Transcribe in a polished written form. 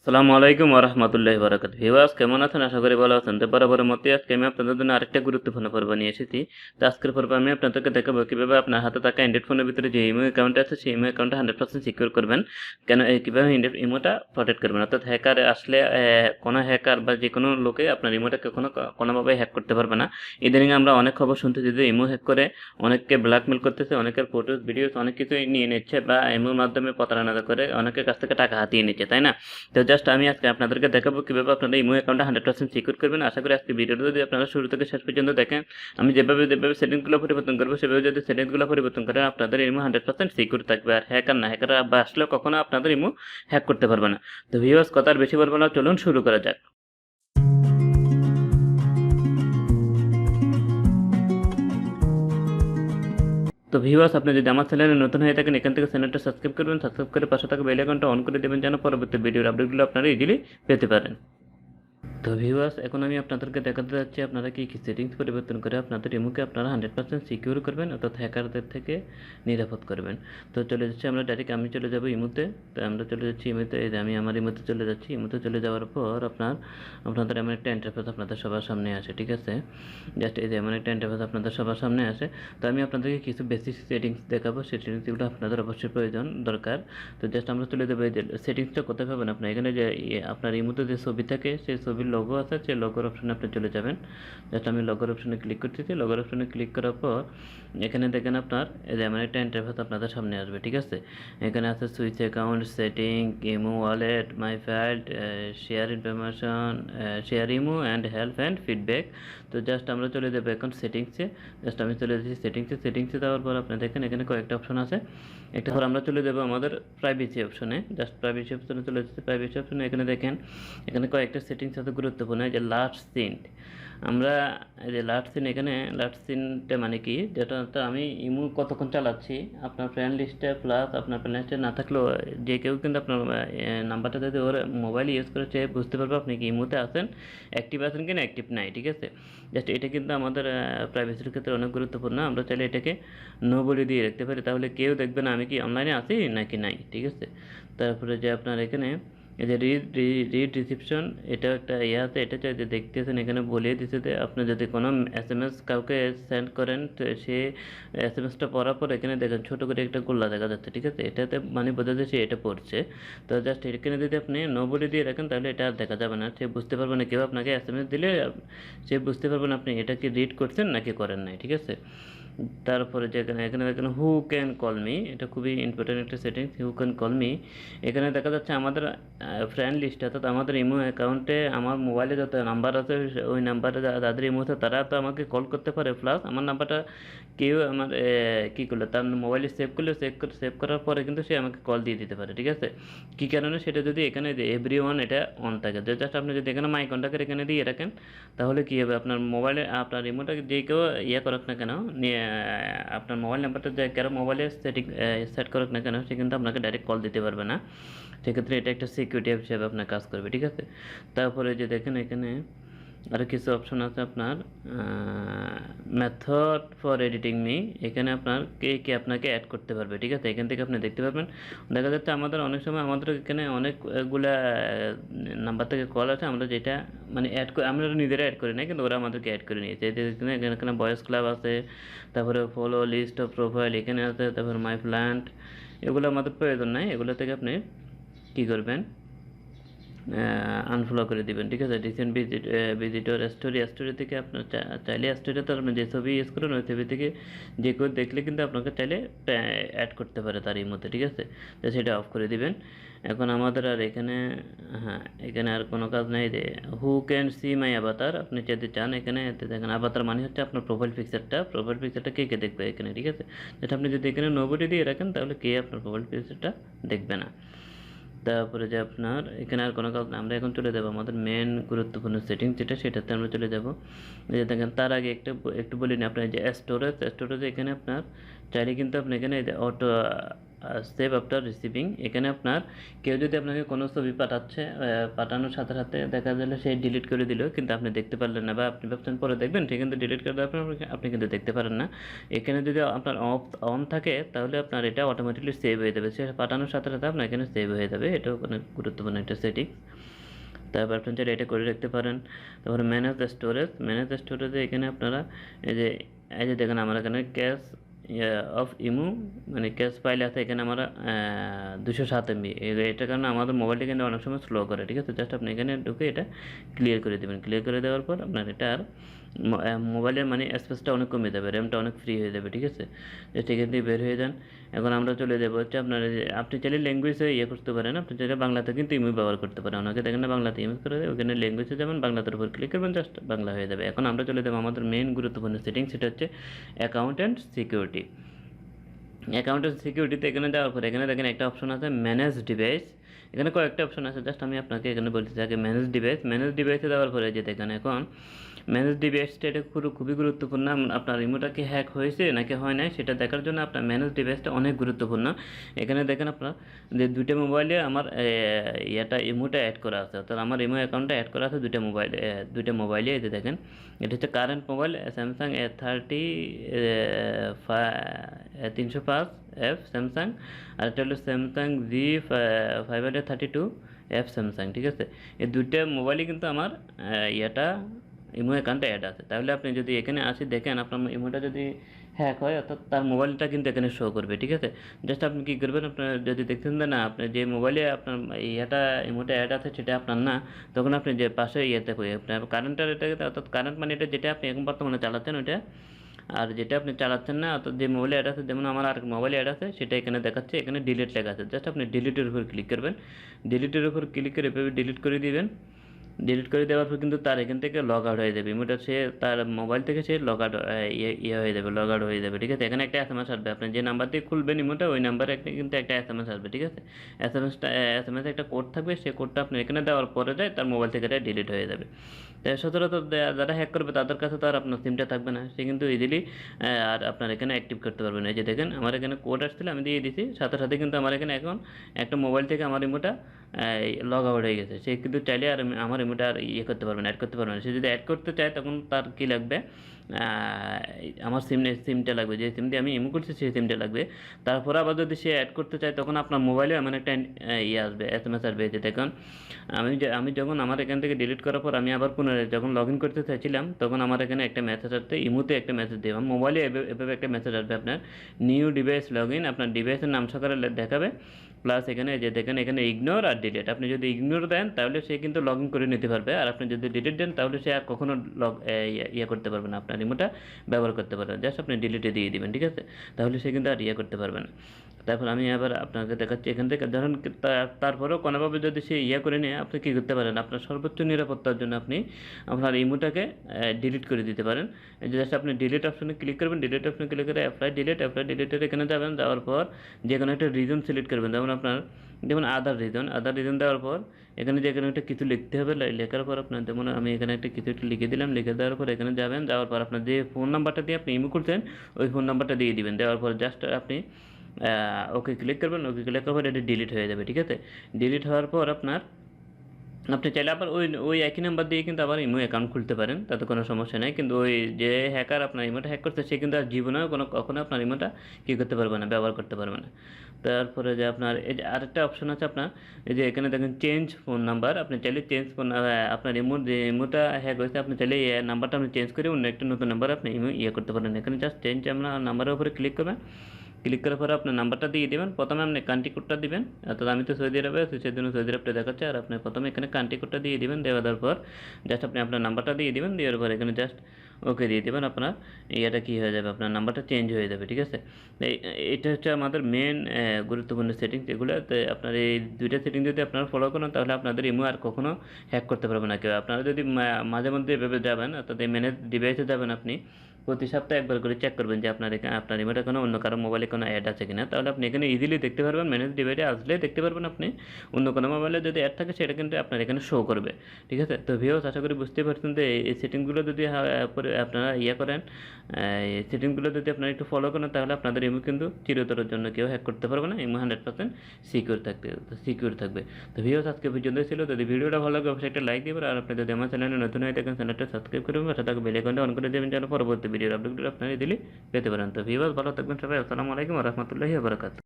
আসসালামু আলাইকুম ওয়া রাহমাতুল্লাহি ওয়া বারাকাতুহু। ভিউয়ার্স কেমন আছেন? আশা করি ভালো আছেন। তো বরাবরের মতোই আজকে আমি আপনাদের জন্য আরেকটা গুরুত্বপূর্ণ পর্ব নিয়ে এসেছি। তো আজকের পর্বে আমি আপনাদেরকে দেখাবো কিভাবে আপনার হাতে থাকা অ্যান্ড্রয়েড ফোনের ভিতরে যে ইমো অ্যাকাউন্ট আছে সেই ইমো অ্যাকাউন্টটা 100% সিকিউর করবেন। কিভাবে ইমোটা প্রটেক্ট করবেন। অর্থাৎ হ্যাকার আসলে কোনো হ্যাকার বা যেকোনো লোকে আপনার ইমোটা কোনোভাবে হ্যাক করতে পারবে না। ইদানিং আমরা অনেক খবর শুনতেছি যে ইমো হ্যাক করে অনেককে ব্ল্যাকমেল করতেছে, অনেকের ফটোস ভিডিওস অনেক কিছুই নিয়ে নিচ্ছে বা ইমোর মাধ্যমে প্রতারণা করে অনেকের কাছ থেকে টাকা হাতিয়ে নিচ্ছে, তাই না? তো জাস্ট আমি আজকে আপনাদেরকে দেখাবো কিভাবে আপনারা ইমো অ্যাকাউন্টটা 100% সিকিউর করবেন। আশা করি আজকে ভিডিওটা যদি আপনারা শুরু থেকে শেষ পর্যন্ত দেখেন, আমি যেভাবে সেটিংসগুলো পরিবর্তন করবো সেভাবে যদি সেটিংসগুলো পরিবর্তন করেন আপনাদের ইমো 100% সিকিউর থাকবে। আর হ্যাকার বা আসলেও কখনো আপনাদের ইমো হ্যাক করতে পারবে না। তো ভিউয়ার্স কথা আর বেশি বলবো না, চলুন শুরু করা যাক। তো ভিউয়ার্স আপনি যদি আমার চ্যানেলে নতুন হয়ে থাকেন এখান থেকে চ্যানেলটা সাবস্ক্রাইব করবেন, সাবস্ক্রাইব করে পাশে থাকা বেল আইকনটা অন করে দেবেন যেন পরবর্তী ভিডিওর আপডেটগুলো আপনারা ইজিলি পেতে পারেন। তো ভিউয়ার্স এখন আমি আপনাদেরকে দেখাতে যাচ্ছি আপনারা কী কী সেটিংস পরিবর্তন করে আপনাদের ইমোকে আপনারা 100% সিকিউর করবেন, অর্থাৎ হ্যাকারদের থেকে নিরাপদ করবেন। তো চলে যাচ্ছি আমরা ডাইরেক্ট, আমি চলে যাব ইমোতে। তো আমরা চলে যাচ্ছি ইমোতে, এই যে আমি আমার ইমোতে চলে যাচ্ছি। ইমোতে চলে যাওয়ার পর আপনাদের এমন একটা ইন্টারফেস আপনাদের সবার সামনে আসে, ঠিক আছে? জাস্ট এই যে এমন একটা ইন্টারফেস আপনাদের সবার সামনে আসে। তো আমি আপনাদেরকে কিছু বেসিক সেটিংস দেখাবো, সেই সেটিংসগুলো আপনাদের অবশ্যই প্রয়োজন দরকার। তো জাস্ট আমরা চলে যাবো এই যে সেটিংসটা কোথায় পাবেন আপনার এখানে যে আপনার ইমোতে যে ছবি থাকে সেই ছবির লোগো আছে, সেই লোগোর অপশনে আপনি চলে যাবেন। জাস্ট আমি লোগোর অপশনে ক্লিক করতেছি। লোগোর অপশনে ক্লিক করার পর এখানে দেখেন আপনার এই যে এমন একটা ইন্টারফেস আপনাদের সামনে আসবে, ঠিক আছে? এখানে আছে switch account, setting, imo wallet, my file, share information, share imo and help and feedback. তো জাস্ট আমরা চলে যাবো এখন সেটিংসে। জাস্ট আমি চলে যাচ্ছি সেটিংসে যাওয়ার পর আপনি দেখেন এখানে কয়েকটা অপশন আছে। একটা পর আমরা চলে যাবো আমাদের প্রাইভেসি অপশনে। জাস্ট প্রাইভেসি অপশনে চলে যাচ্ছে। প্রাইভেসি অপশনে এখানে দেখেন এখানে কয়েকটা সেটিংস আছে গুরুত্বপূর্ণ। এই যে লাস্ট সিন, আমরা এই যে লাস্ট সিন, এখানে লাস্ট সিনটা মানে কি, যেটা আমি ইমো কতক্ষণ চালাচ্ছি আপনার ফ্রেন্ড লিস্টে প্লাস আপনার ফ্রেন্ড লিস্টে না থাকলেও যে কেউ কিন্তু আপনার নাম্বারটা যদি ওর মোবাইল ইউজ করে সে বুঝতে পারবে আপনি কি ইমোতে আছেন, অ্যাক্টিভ আছেন কিনা অ্যাক্টিভ নাই, ঠিক আছে? জাস্ট এটা কিন্তু আমাদের প্রাইভেসির ক্ষেত্রে অনেক গুরুত্বপূর্ণ। আমরা চাইলে এটাকে নো বলে দিয়ে রাখতে পারি, তাহলে কেউ দেখবে না আমি কি অনলাইনে আছি নাকি নাই, ঠিক আছে? তারপরে যে আপনার এখানে এই যে রিড রিসিপশন, এটা একটা ইয়ে আছে, এটা যে দেখতেছেন এখানে বলিয়ে দিচ্ছে যে আপনি যদি কোনো SMS কাউকে সেন্ড করেন তো সে SMS-টা পড়ার পর এখানে দেখেন ছোটো করে একটা গোল্লা দেখা যাচ্ছে, ঠিক আছে? এটাতে মানে বোঝা যায় সে এটা পড়ছে। তো জাস্ট এখানে যদি আপনি নো বলে দিয়ে রাখেন তাহলে এটা আর দেখা যাবে না, সে বুঝতে পারবে না। কেউ আপনাকে SMS দিলে সে বুঝতে পারবে না আপনি এটা কি রিড করছেন নাকি করেন নাই, ঠিক আছে? তারপরে যেখানে এখানে দেখেন হু ক্যান কল মি, এটা খুবই ইম্পর্টেন্ট একটা settings. Who can call me, এখানে দেখা যাচ্ছে আমাদের ফ্রেন্ড লিস্ট, অর্থাৎ আমাদের ইমো অ্যাকাউন্টে আমার মোবাইলে যত নাম্বার আছে ওই নাম্বারে যাদের ইমো আছে তারা তো আমাকে কল করতে পারে, প্লাস আমার নাম্বারটা কেউ আমার কী করলে তার মোবাইলে সেভ করলে সেভ করার পরে কিন্তু সে আমাকে কল দিয়ে দিতে পারে, ঠিক আছে? কী কারণে সেটা যদি এখানে যে এভরি ওয়ান এটা অন থাকে, জাস্ট আপনি যদি এখানে মাই কন্ট্যাক্টের এখানে দিয়ে রাখেন তাহলে কী হবে, আপনার মোবাইলে আপনার রিমোটটাকে যে কেউ ইয়ে করুক না কেন, নিয়ে আপনার মোবাইল নাম্বারটা যে কারো মোবাইলে সেট করুক না কেন সে কিন্তু আপনাকে ডাইরেক্ট কল দিতে পারবে না। সেক্ষেত্রে এটা একটা সিকিউরিটি হিসেবে আপনার কাজ করবে, ঠিক আছে? তারপরে যে দেখেন এখানে আরও কিছু অপশন আছে আপনার মেথড ফর এডিটিং মি, এখানে আপনার কে আপনাকে অ্যাড করতে পারবে, ঠিক আছে? এখান থেকে আপনি দেখতে পারবেন। দেখা যাচ্ছে আমাদের অনেক সময় আমাদের এখানে অনেকগুলা নাম্বার থেকে কল আছে, আমরা যেটা মানে আমরা নিজেরা অ্যাড করি না কিন্তু ওরা আমাদেরকে অ্যাড করে নিয়েছে। এখানে বয়েস ক্লাব আছে, তারপরে ফলো লিস্ট অফ প্রোফাইল এখানে আছে, তারপরে মাই প্ল্যান্ট, এগুলো আমাদের প্রয়োজন নাই। এগুলো থেকে আপনি কী করবেন, আনফলো করে দিবেন, ঠিক আছে? রিসেন্ট ভিজিটর স্টোরি থেকে আপনার চাইলে স্টোরিতে আপনি যে ছবি ইউজ করেন ওই ছবি থেকে যে কেউ দেখলে কিন্তু আপনাকে চাইলে অ্যাড করতে পারে তার মধ্যে, ঠিক আছে? তো সেটা অফ করে দিবেন। এখন আমাদের আর এখানে, হ্যাঁ এখানে আর কোনো কাজ নাই। যে হু ক্যান সি মাই অ্যাভাতার, আপনি যদি চান এখানে দেখেন অ্যাভাতার মানে হচ্ছে আপনার প্রোফাইল পিকচারটা কে দেখবে এখানে, ঠিক আছে? যেটা আপনি যদি এখানে নোবডি দিয়ে রাখেন তাহলে কে আপনার প্রোফাইল পিকচারটা দেখবে না। তারপরে যে আপনার এখানে আর কোনো কাজ না, আমরা এখন চলে যাবো আমাদের মেন গুরুত্বপূর্ণ সেটিংস যেটা সেটাতে আমরা চলে যাব। যে দেখেন তার আগে একটু বলি না, আপনার যে স্টোরেজ এখানে আপনার চাইলে কিন্তু আপনি এখানে অটো সেভ আফটার রিসিভিং, এখানে আপনার কেউ যদি আপনাকে কোনো ছবি পাঠাচ্ছে, পাঠানোর সাথে সাথে দেখা গেলো সে ডিলিট করে দিল, কিন্তু আপনি দেখতে পারলেন না, বা আপনি ভাবছেন পরে দেখবেন, সে কিন্তু ডিলিট করে দেওয়ার পর আপনি কিন্তু দেখতে পারেন না। এখানে যদি আপনার অন থাকে তাহলে আপনার এটা অটোমেটিকলি সেভ হয়ে যাবে, সে পাঠানোর সাথে সাথে আপনার এখানে সেভ হয়ে যাবে। এটাও অনেক গুরুত্বপূর্ণ একটা সেটিংস। তারপর আপনি চাইলে এটা করে রাখতে পারেন। তারপরে ম্যানেজ দ্য স্টোরেজে এখানে আপনারা এই যে দেখেন আমার এখানে ক্যাশ অফ ইমু, মানে ক্যাশ ফাইল আছে এখানে আমরা 207 MB। এটার কারণে আমাদের মোবাইলটা কিন্তু অনেক সময় স্লো করে, ঠিক আছে। জাস্ট আপনি এখানে ঢুকে এটা ক্লিয়ার করে দেবেন। ক্লিয়ার করে দেওয়ার পর আপনার এটা আর মোবাইলের মানে স্পেসটা অনেক কমে যাবে, র্যামটা অনেক ফ্রি হয়ে যাবে, ঠিক আছে। জাস্ট এখান থেকে বের হয়ে যান। এখন আমরা চলে যাবো হচ্ছে আপনার আপনি চাইলে ল্যাঙ্গুয়েজে করতে পারেন, আপনি চাইলে বাংলাতে কিন্তু ইমু ব্যবহার করতে পারেন। ওনাকে দেখেন না বাংলাতে ইউজ করে দেয়, ওখানে ল্যাঙ্গুয়েজে যাবেন, বাংলাতের উপর ক্লিক করবেন, জাস্ট বাংলা হয়ে যাবে। এখন আমরা চলে যাবো আমাদের মেইন গুরুত্বপূর্ণ সেটিং, সেটা হচ্ছে অ্যাকাউন্ট অ্যান্ড সিকিউরিটি। অ্যাকাউন্টের সিকিউরিটিতে এখানে যাওয়ার পর এখানে দেখেন একটা অপশন আছে ম্যানেজ ডিভাইস। এখানে কয়েকটা অপশন আছে, জাস্ট আমি আপনাকে এখানে বলতে চাই আগে ম্যানেজ ডিভাইসে যাওয়ার পরে যে দেখেন এখন ম্যানেজ ডিভাইসটা এটা খুবই গুরুত্বপূর্ণ। আপনার রিমোটটা কি হ্যাক হয়েছে নাকি হয় নাই সেটা দেখার জন্য আপনার ম্যানেজ ডিভাইসটা অনেক গুরুত্বপূর্ণ। এখানে দেখেন আপনার যে দুইটা মোবাইলে আমার ইমোটা অ্যাড করা আছে, অর্থাৎ আমার ইমো অ্যাকাউন্টটা অ্যাড করা আছে দুইটা মোবাইলে। এই যে দেখেন এটা হচ্ছে current mobile Samsung A305F Samsung, আর এটা হলো স্যামসাং G532F স্যামসাং, ঠিক আছে। এই দুইটা মোবাইলই কিন্তু আমার ইমো অ্যাকাউন্টে অ্যাড আছে। তাহলে আপনি যদি এখানে আসি দেখেন আপনার ইমোটা যদি হ্যাক হয়, অর্থাৎ তার মোবাইলটা কিন্তু এখানে শো করবে, ঠিক আছে। জাস্ট আপনি কী করবেন, আপনার যদি দেখতেন না আপনার যে মোবাইলে আপনার ইমোটা অ্যাড আছে সেটা আপনার না, তখন আপনি যে পাশে আপনার কারেন্টের অর্থাৎ কারেন্ট মানে এটা যেটা আপনি এখন বর্তমানে চালাচ্ছেন ওইটা, আর যেটা আপনি চালাচ্ছেন না অর্থাৎ যে মোবাইলে অ্যাড আছে, যেমন আমার আর মোবাইলে অ্যাড আছে সেটা এখানে দেখাচ্ছে, এখানে ডিলিট লেখা আছে। জাস্ট আপনি ডিলিটের উপর ক্লিক করবেন, ডিলিটের উপর ক্লিক করে এভাবে ডিলিট করে দিবেন। ডিলিট করে দেওয়ার পর কিন্তু তার এখান থেকে লগ আউট হয়ে যাবে, ইমোটা সে তার মোবাইল থেকে সে লগ আউট হয়ে যাবে, লগ আউট হয়ে যাবে, ঠিক আছে। এখানে একটা SMS আসবে, আপনি যে নাম্বার দিয়ে খুলবেন ইমোটা ওই নাম্বারে কিন্তু একটা SMS আসবে, ঠিক আছে। এস এম এস একটা কোড থাকবে, সেই কোডটা আপনি এখানে দেওয়ার পরে যায় তার মোবাইল থেকে এটা ডিলিট হয়ে যাবে। তাই সচরাচর যারা হ্যাক করবে তাদের কাছে তো আর আপনার সিমটা থাকবে না, সে কিন্তু ইজিলি আর আপনার এখানে অ্যাক্টিভ করতে পারবেন। এই যে দেখেন আমার এখানে কোড আসছিল, আমি দিয়ে দিয়েছি, সাথে সাথে কিন্তু আমার এখানে এখন একটা মোবাইল থেকে আমার ইমোটা লগ আউট হয়ে গেছে। সে কিন্তু চাইলে আর আমার ইমোটা আর করতে পারবেন, অ্যাড করতে পারবেন। সে যদি অ্যাড করতে চায় তখন তার কী লাগবে, আমার সিমটা লাগবে, যে সিম দিয়ে আমি ইমো করছি সেই সিমটা লাগবে। তারপর আবার যদি সে অ্যাড করতে চায় তখন আপনার মোবাইলে এমন একটা আসবে, SMS আসবে। যে দেখুন আমি যখন আমার এখান থেকে ডিলিট করার পর আমি আবার পুনরায় যখন লগ ইন করতে চাইছিলাম তখন আমার এখানে একটা মেসেজ আসবে, ইমোতে একটা মেসেজ দেবেন, মোবাইলে এভাবে একটা মেসেজ আসবে আপনার নিউ ডিভাইস লগ ইন, আপনার ডিভাইসের নাম সহকারে দেখাবে, প্লাস এখানে যে দেখেন এখানে ইগনোর আর ডিলিট। আপনি যদি ইগনোর দেন তাহলে সে কিন্তু লগ ইন করে নিতে পারবে, আর আপনি যদি ডিলিট দেন তাহলে সে আর কখনো করতে পারবে না, আপনার রিমোটটা ব্যবহার করতে পারবেন। জাস্ট আপনি ডিলিটে দিয়ে দিবেন, ঠিক আছে, তাহলে সে কিন্তু আর করতে পারবে না। তারপর আমি আবার আপনাকে দেখাচ্ছি এখান থেকে, ধরুন তারপরেও কোনোভাবে যদি সে করে নিয়ে আপনি কী করতে পারেন, আপনার সর্বোচ্চ নিরাপত্তার জন্য আপনি আপনার ইমোটাকে ডিলিট করে দিতে পারেন। জাস্ট আপনি ডিলিট অপশনে ক্লিক করবেন, ডিলিট অপশনে ক্লিক করে অ্যাপ্লাই ডিলিটের এখানে যাবেন, যাওয়ার পর যে কোনো একটা রিজন সিলেক্ট করবেন, যেমন আদার রিজন দেওয়ার পর এখানে যে কোনো একটা কিছু লিখতে হবে, লেখার পর আপনার যেমন আমি এখানে একটা কিছু একটা লিখে দিলাম, লিখে দেওয়ার পর এখানে যাওয়ার পর আপনার যে ফোন নাম্বারটা দিয়ে আপনি ইমো করছেন ওই ফোন নাম্বারটা দিয়ে দিবেন। দেওয়ার পর জাস্ট আপনি ওকে ক্লিক করবেন, ওকে ক্লিক করার পর এটা ডিলিট হয়ে যাবে, ঠিক আছে। ডিলিট হওয়ার পর আপনি চাইলে আবার ওই একই নাম্বার দিয়ে কিন্তু আবার ইমো অ্যাকাউন্ট খুলতে পারেন, তাতে কোনো সমস্যা নেই। কিন্তু ওই যে হ্যাকার আপনার ইমোটা হ্যাক করতে সে কিন্তু আর জীবনেও কখনো আপনার ইমোটা কী করতে পারবে না, ব্যবহার করতে পারবে না। তারপরে যে আপনার এই যে আরেকটা অপশন আছে আপনার, এই যে এখানে দেখেন চেঞ্জ ফোন নাম্বার, আপনি চাইলে চেঞ্জ ফোন আপনার ইমোটা হ্যাক হয়েছে আপনি চাইলে এই নাম্বারটা আপনি চেঞ্জ করে অন্য একটা নতুন নাম্বার আপনি করতে পারেন। এখানে জাস্ট চেঞ্জ আপনার নাম্বারের উপরে ক্লিক করবেন, ক্লিক করার পরে আপনার নাম্বারটা দিয়ে দেবেন। প্রথমে আপনি কান্ট্রি কোডটা দিবেন, অর্থাৎ আমি তো সৌদি আরবে আছি সেজন্য সৌদি আরবটা দেখাচ্ছে, আর আপনি প্রথমে এখানে কান্ট্রি কোডটা দিয়ে দেবেন। দেওয়ার পর জাস্ট আপনি আপনার নাম্বারটা দিয়ে দেবেন, দেওয়ার পর এখানে জাস্ট ওকে দিয়ে দেবেন, আপনার কী হয়ে যাবে, আপনার নাম্বারটা চেঞ্জ হয়ে যাবে, ঠিক আছে। এটা হচ্ছে আমাদের মেন গুরুত্বপূর্ণ সেটিংস এগুলো। তো আপনার এই দুইটা সেটিং যদি আপনারা ফলো করেন তাহলে আপনাদের ইমো আর কখনো হ্যাক করতে পারবে না কেউ। আপনারা যদি মাঝে মধ্যে এভাবে যাবেন, অর্থাৎ এই ম্যানেজ ডিভাইসে যাবেন আপনি, প্রতি সপ্তাহে একবার করে চেক করবেন যে আপনার রিমোট এখানে অন্য কারো মোবাইলে কোনো অ্যাড আছে কিনা। তাহলে আপনি এখানে ইজিলি দেখতে পারবেন, ম্যানেজ ডিভাইসে আসলে দেখতে পারবেন আপনি অন্য কোনো মোবাইলে যদি অ্যাড থাকে সেটা কিন্তু আপনার এখানে শো করবে। ঠিক আছে, তো ভিউয়ার্স আশা করি বুঝতে পারছেন যে এই সেটিংগুলো যদি আপনারা করেন, এই সেটিংগুলো যদি আপনারা একটু ফলো করেন, তাহলে আপনাদের ইমো কিন্তু চিরতরের জন্য কেউ হ্যাক করতে পারবে না। ইমো 100% সিকিউর থাকবে। তো ভিউয়ার্স আজকে পর্যন্ত ছিল। যদি ভিডিওটা ভালো লাগে অবশ্যই একটা লাইক দিবেন, আর আপনি যদি আমার চ্যানেলে নতুন হয়ে থাকেন চ্যানেলটা সাবস্ক্রাইব করবেন, পাশে থাকা বেল আইকনটা অন করে দেবেন যেন পরবর্তী ভিডিওর আপডেটগুলো আপনারা দিলে পেতে পারেন। তো ভিউয়ার্স ভালো থাকবেন সবাই। আসসালামু আলাইকুম ওয়া রাহমাতুল্লাহি ওয়া বারাকাতুহু।